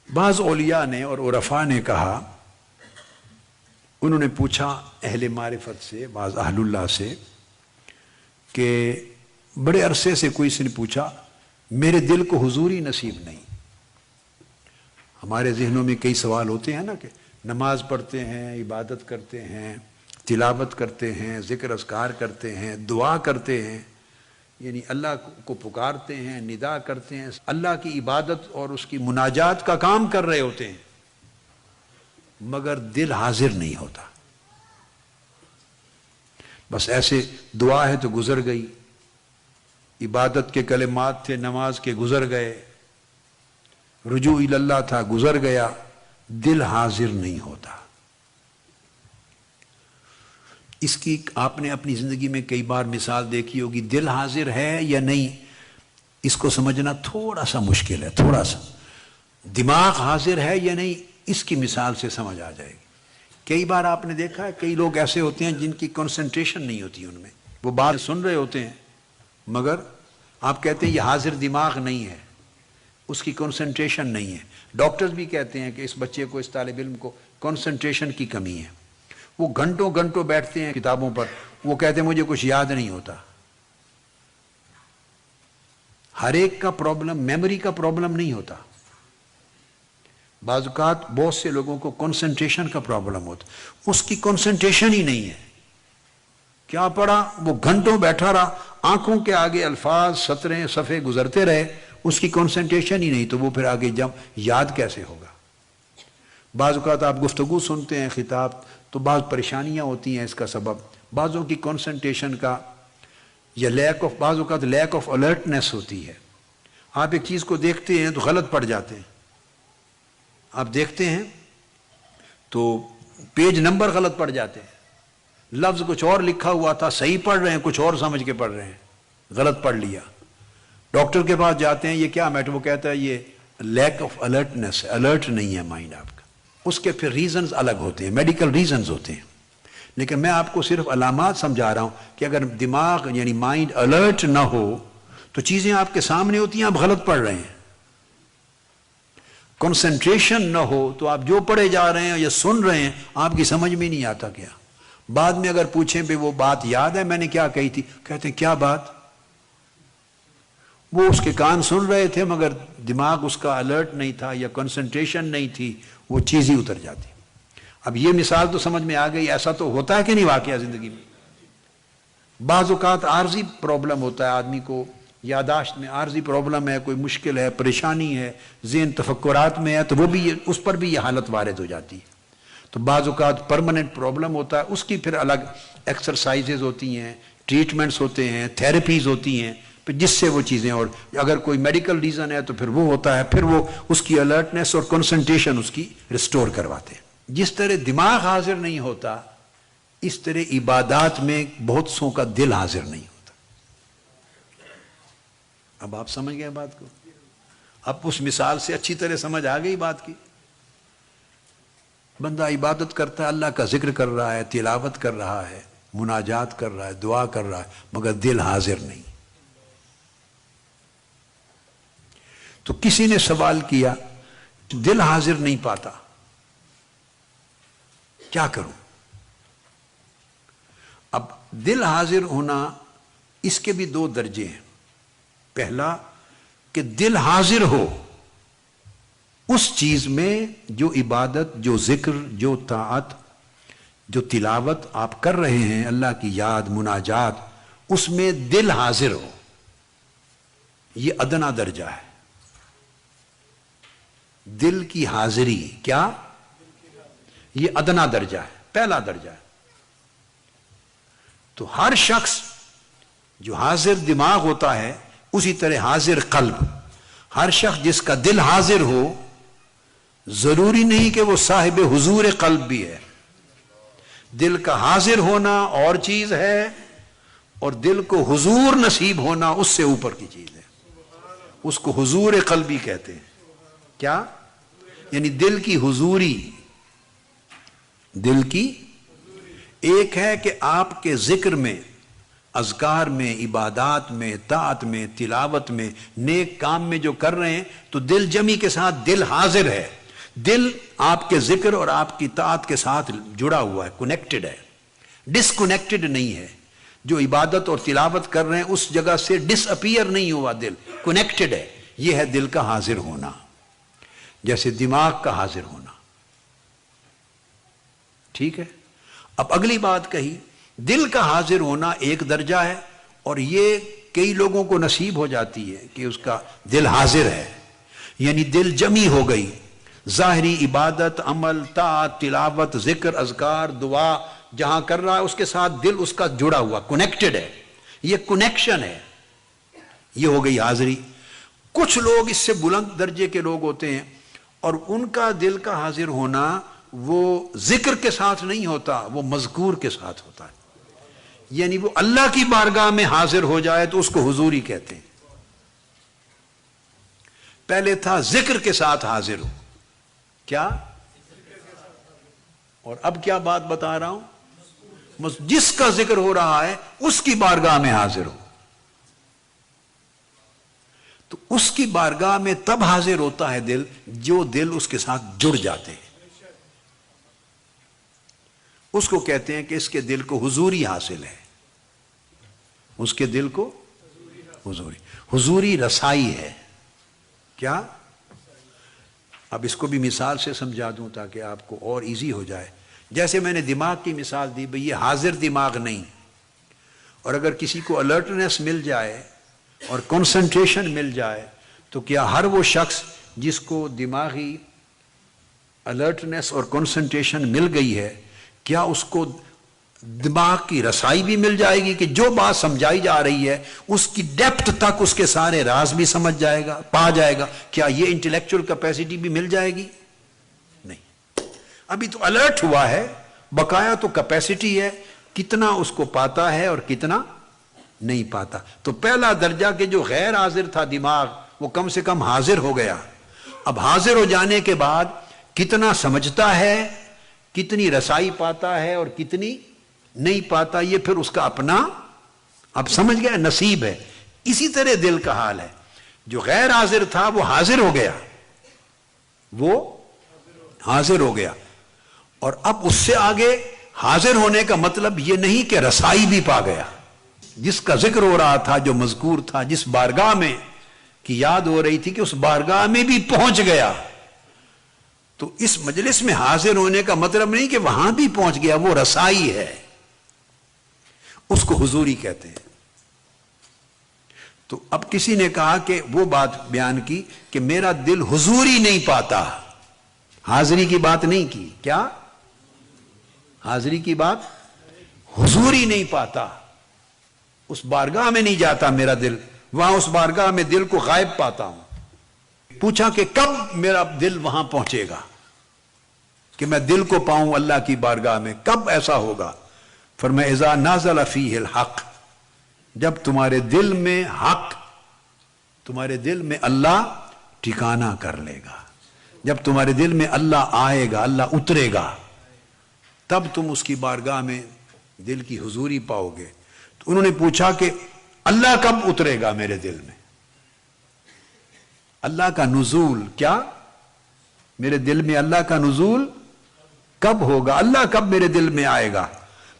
بعض اولیاء نے اور عرفاء نے کہا، انہوں نے پوچھا اہل معرفت سے، بعض اہل اللہ سے، کہ بڑے عرصے سے کوئی سے نے پوچھا میرے دل کو حضوری نصیب نہیں۔ ہمارے ذہنوں میں کئی سوال ہوتے ہیں نا، کہ نماز پڑھتے ہیں، عبادت کرتے ہیں، تلاوت کرتے ہیں، ذکر اذکار کرتے ہیں، دعا کرتے ہیں، یعنی اللہ کو پکارتے ہیں، ندا کرتے ہیں، اللہ کی عبادت اور اس کی مناجات کا کام کر رہے ہوتے ہیں، مگر دل حاضر نہیں ہوتا۔ بس ایسے دعا ہے تو گزر گئی، عبادت کے کلمات تھے نماز کے گزر گئے، رجوع اللہ تھا گزر گیا، دل حاضر نہیں ہوتا۔ اس کی آپ نے اپنی زندگی میں کئی بار مثال دیکھی ہوگی، دل حاضر ہے یا نہیں اس کو سمجھنا تھوڑا سا مشکل ہے، تھوڑا سا۔ دماغ حاضر ہے یا نہیں اس کی مثال سے سمجھ آ جائے گی۔ کئی بار آپ نے دیکھا ہے کئی لوگ ایسے ہوتے ہیں جن کی کنسنٹریشن نہیں ہوتی ان میں، وہ بات سن رہے ہوتے ہیں مگر آپ کہتے ہیں یہ حاضر دماغ نہیں ہے، اس کی کنسنٹریشن نہیں ہے۔ ڈاکٹرز بھی کہتے ہیں کہ اس بچے کو، اس طالب علم کو کنسنٹریشن کی کمی ہے، وہ گھنٹوں گھنٹوں بیٹھتے ہیں کتابوں پر، وہ کہتے ہیں مجھے کچھ یاد نہیں ہوتا۔ ہر ایک کا پرابلم میموری کا پرابلم نہیں ہوتا، بعض اوقات بہت سے لوگوں کو کنسنٹریشن کا پرابلم ہوتا، اس کی کنسنٹریشن ہی نہیں ہے۔ کیا پڑھا؟ وہ گھنٹوں بیٹھا رہا، آنکھوں کے آگے الفاظ سطریں صفحے گزرتے رہے، اس کی کنسنٹریشن ہی نہیں، تو وہ پھر آگے جب یاد کیسے ہوگا؟ بعض اوقات آپ گفتگو سنتے ہیں، خطاب، تو بعض پریشانیاں ہوتی ہیں اس کا سبب، بعضوں کی کنسنٹریشن کا یا بعض اوقات لیک آف الرٹنس ہوتی ہے۔ آپ ایک چیز کو دیکھتے ہیں تو غلط پڑ جاتے ہیں، آپ دیکھتے ہیں تو پیج نمبر غلط پڑ جاتے ہیں، لفظ کچھ اور لکھا ہوا تھا، صحیح پڑھ رہے ہیں، کچھ اور سمجھ کے پڑھ رہے ہیں، غلط پڑھ لیا۔ ڈاکٹر کے پاس جاتے ہیں، یہ کیا میٹر؟ وہ کہتا ہے یہ لیک آف الرٹنس ہے، الرٹ نہیں ہے مائنڈ آپ کا۔ اس کے پھر ریزنز الگ ہوتے ہیں، میڈیکل ریزنز ہوتے ہیں، لیکن میں آپ کو صرف علامات سمجھا رہا ہوں کہ اگر دماغ یعنی مائنڈ الرٹ نہ ہو تو چیزیں آپ کے سامنے ہوتی ہیں، آپ غلط پڑھ رہے ہیں۔ کنسنٹریشن نہ ہو تو آپ جو پڑھے جا رہے ہیں یا سن رہے ہیں آپ کی سمجھ میں نہیں آتا کیا۔ بعد میں اگر پوچھیں بھی وہ بات یاد ہے میں نے کیا کہی تھی، کہتے ہیں کیا بات؟ وہ اس کے کان سن رہے تھے مگر دماغ اس کا الرٹ نہیں تھا یا کنسنٹریشن نہیں تھی، وہ چیز ہی اتر جاتی۔ اب یہ مثال تو سمجھ میں آ گئی، ایسا تو ہوتا ہے کہ نہیں واقعہ زندگی میں؟ بعض اوقات عارضی پرابلم ہوتا ہے آدمی کو، یاداشت میں عارضی پرابلم ہے، کوئی مشکل ہے، پریشانی ہے، ذہن تفکرات میں ہے، تو وہ بھی اس پر بھی یہ حالت وارد ہو جاتی ہے۔ تو بعض اوقات پرماننٹ پرابلم ہوتا ہے، اس کی پھر الگ ایکسرسائزز ہوتی ہیں، ٹریٹمنٹس ہوتے ہیں، تھیراپیز ہوتی ہیں، پھر جس سے وہ چیزیں، اور اگر کوئی میڈیکل ریزن ہے تو پھر وہ ہوتا ہے، پھر وہ اس کی الرٹنس اور کنسنٹریشن اس کی ریسٹور کرواتے ہیں۔ جس طرح دماغ حاضر نہیں ہوتا، اس طرح عبادات میں بہت سوں کا دل حاضر نہیں ہوتا۔ اب آپ سمجھ گئے بات کو؟ اب اس مثال سے اچھی طرح سمجھ آ گئی بات کی۔ بندہ عبادت کرتا ہے، اللہ کا ذکر کر رہا ہے، تلاوت کر رہا ہے، مناجات کر رہا ہے، دعا کر رہا ہے، مگر دل حاضر نہیں۔ تو کسی نے سوال کیا دل حاضر نہیں پاتا، کیا کروں؟ اب دل حاضر ہونا اس کے بھی دو درجے ہیں۔ پہلا کہ دل حاضر ہو اس چیز میں جو عبادت، جو ذکر، جو طاعت، جو تلاوت آپ کر رہے ہیں، اللہ کی یاد، مناجات، اس میں دل حاضر ہو، یہ ادنا درجہ ہے۔ دل کی حاضری کیا؟ یہ ادنا درجہ ہے، پہلا درجہ ہے۔ تو ہر شخص جو حاضر دماغ ہوتا ہے اسی طرح حاضر قلب، ہر شخص جس کا دل حاضر ہو، ضروری نہیں کہ وہ صاحب حضور قلب بھی ہے۔ دل کا حاضر ہونا اور چیز ہے، اور دل کو حضور نصیب ہونا اس سے اوپر کی چیز ہے۔ اس کو حضور قلبی کہتے ہیں۔ کیا؟ یعنی دل کی حضوری، دل کی ایک ہے کہ آپ کے ذکر میں اذکار میں، عبادات میں، طاعت میں، تلاوت میں، نیک کام میں جو کر رہے ہیں تو دل جمی کے ساتھ دل حاضر ہے، دل آپ کے ذکر اور آپ کی طاعت کے ساتھ جڑا ہوا ہے، کنیکٹڈ ہے، ڈسکنیکٹڈ نہیں ہے۔ جو عبادت اور تلاوت کر رہے ہیں اس جگہ سے ڈس اپیئر نہیں ہوا، دل کنیکٹڈ ہے۔ یہ ہے دل کا حاضر ہونا، جیسے دماغ کا حاضر ہونا۔ ٹھیک ہے؟ اب اگلی بات کہی، دل کا حاضر ہونا ایک درجہ ہے، اور یہ کئی لوگوں کو نصیب ہو جاتی ہے کہ اس کا دل حاضر ہے، یعنی دل جمی ہو گئی، ظاہری عبادت، عمل، طاعت، تلاوت، ذکر، اذکار، دعا جہاں کر رہا ہے اس کے ساتھ دل اس کا جڑا ہوا، کنیکٹڈ ہے، یہ کنیکشن ہے، یہ ہو گئی حاضری۔ کچھ لوگ اس سے بلند درجے کے لوگ ہوتے ہیں اور ان کا دل کا حاضر ہونا وہ ذکر کے ساتھ نہیں ہوتا، وہ مذکور کے ساتھ ہوتا ہے، یعنی وہ اللہ کی بارگاہ میں حاضر ہو جائے تو اس کو حضوری کہتے ہیں۔ پہلے تھا ذکر کے ساتھ حاضر ہو، کیا؟ اور اب کیا بات بتا رہا ہوں؟ جس کا ذکر ہو رہا ہے اس کی بارگاہ میں حاضر ہو، تو اس کی بارگاہ میں تب حاضر ہوتا ہے دل جو دل اس کے ساتھ جڑ جاتے ہیں، اس کو کہتے ہیں کہ اس کے دل کو حضوری حاصل ہے، اس کے دل کو حضوری رسائی ہے۔ کیا؟ اب اس کو بھی مثال سے سمجھا دوں تاکہ آپ کو اور ایزی ہو جائے۔ جیسے میں نے دماغ کی مثال دی، بھئی یہ حاضر دماغ نہیں، اور اگر کسی کو الرٹنس مل جائے اور کنسنٹریشن مل جائے تو کیا ہر وہ شخص جس کو دماغی الرٹنس اور کنسنٹریشن مل گئی ہے، کیا اس کو دماغ کی رسائی بھی مل جائے گی کہ جو بات سمجھائی جا رہی ہے اس کی ڈیپتھ تک اس کے سارے راز بھی سمجھ جائے گا، پا جائے گا؟ کیا یہ انٹلیکچوئل کیپیسٹی بھی مل جائے گی؟ نہیں، ابھی تو الرٹ ہوا ہے، بقایا تو کیپیسٹی ہے، کتنا اس کو پاتا ہے اور کتنا نہیں پاتا۔ تو پہلا درجہ کہ جو غیر حاضر تھا دماغ، وہ کم سے کم حاضر ہو گیا۔ اب حاضر ہو جانے کے بعد کتنا سمجھتا ہے، کتنی رسائی پاتا ہے اور کتنی نہیں پاتا، یہ پھر اس کا اپنا، اب سمجھ گیا، نصیب ہے۔ اسی طرح دل کا حال ہے، جو غیر حاضر تھا وہ حاضر ہو گیا، وہ حاضر ہو گیا، اور اب اس سے آگے حاضر ہونے کا مطلب یہ نہیں کہ رسائی بھی پا گیا۔ جس کا ذکر ہو رہا تھا، جو مذکور تھا، جس بارگاہ میں کی یاد ہو رہی تھی، کہ اس بارگاہ میں بھی پہنچ گیا۔ تو اس مجلس میں حاضر ہونے کا مطلب نہیں کہ وہاں بھی پہنچ گیا، وہ رسائی ہے، اس کو حضوری کہتے ہیں۔ تو اب کسی نے کہا کہ وہ بات بیان کی کہ میرا دل حضوری نہیں پاتا، حاضری کی بات نہیں کی، کیا؟ حاضری کی بات، حضوری نہیں پاتا، اس بارگاہ میں نہیں جاتا میرا دل، وہاں اس بارگاہ میں دل کو غائب پاتا ہوں۔ پوچھا کہ کب میرا دل وہاں پہنچے گا کہ میں دل کو پاؤں اللہ کی بارگاہ میں، کب ایسا ہوگا؟ فرمایا اذا نازل فیہ الحق، جب تمہارے دل میں حق، تمہارے دل میں اللہ ٹھکانہ کر لے گا، جب تمہارے دل میں اللہ آئے گا، اللہ اترے گا، تب تم اس کی بارگاہ میں دل کی حضوری پاؤ گے۔ تو انہوں نے پوچھا کہ اللہ کب اترے گا میرے دل میں؟ اللہ کا نزول، کیا میرے دل میں اللہ کا نزول کب ہوگا؟ اللہ کب میرے دل میں آئے گا؟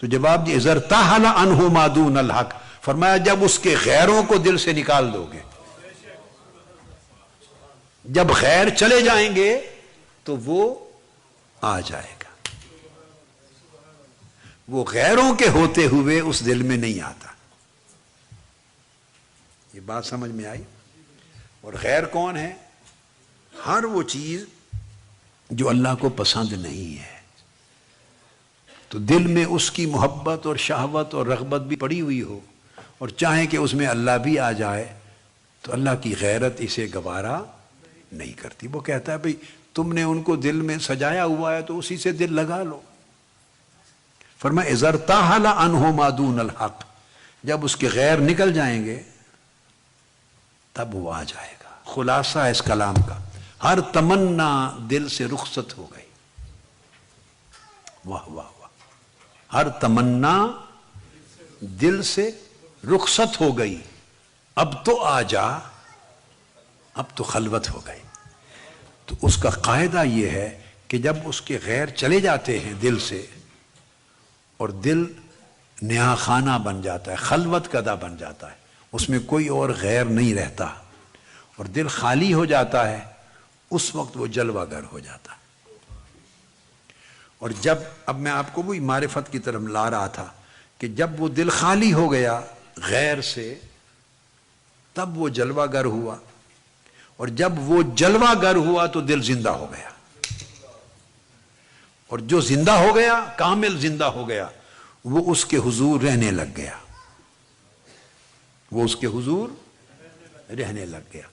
تو جواب دی اذا ارتحل عنہ ما دون الحق، فرمایا جب اس کے غیروں کو دل سے نکال دو گے، جب غیر چلے جائیں گے تو وہ آ جائے گا، وہ غیروں کے ہوتے ہوئے اس دل میں نہیں آتا۔ یہ بات سمجھ میں آئی؟ اور غیر کون ہے؟ ہر وہ چیز جو اللہ کو پسند نہیں ہے، تو دل میں اس کی محبت اور شہوت اور رغبت بھی پڑی ہوئی ہو، اور چاہے کہ اس میں اللہ بھی آ جائے تو اللہ کی غیرت اسے گوارا نہیں کرتی۔ وہ کہتا ہے بھئی تم نے ان کو دل میں سجایا ہوا ہے تو اسی سے دل لگا لو۔ فرمایا اذا ارتحل عنہ ما دون الحق، جب اس کے غیر نکل جائیں گے تب وہ آ جائے گا۔ خلاصہ اس کلام کا، ہر تمنا دل سے رخصت ہو گئی۔ واہ واہ واہ، ہر تمنا دل سے رخصت ہو گئی، اب تو آ جا، اب تو خلوت ہو گئی۔ تو اس کا قاعدہ یہ ہے کہ جب اس کے غیر چلے جاتے ہیں دل سے، اور دل نیا خانہ بن جاتا ہے، خلوت کدہ بن جاتا ہے، اس میں کوئی اور غیر نہیں رہتا، اور دل خالی ہو جاتا ہے، اس وقت وہ جلوہ گر ہو جاتا ہے۔ اور جب، اب میں آپ کو وہی معرفت کی طرف لا رہا تھا کہ جب وہ دل خالی ہو گیا غیر سے، تب وہ جلوہ گر ہوا، اور جب وہ جلوہ گر ہوا تو دل زندہ ہو گیا، اور جو زندہ ہو گیا، کامل زندہ ہو گیا، وہ اس کے حضور رہنے لگ گیا، وہ اس کے حضور رہنے لگ گیا۔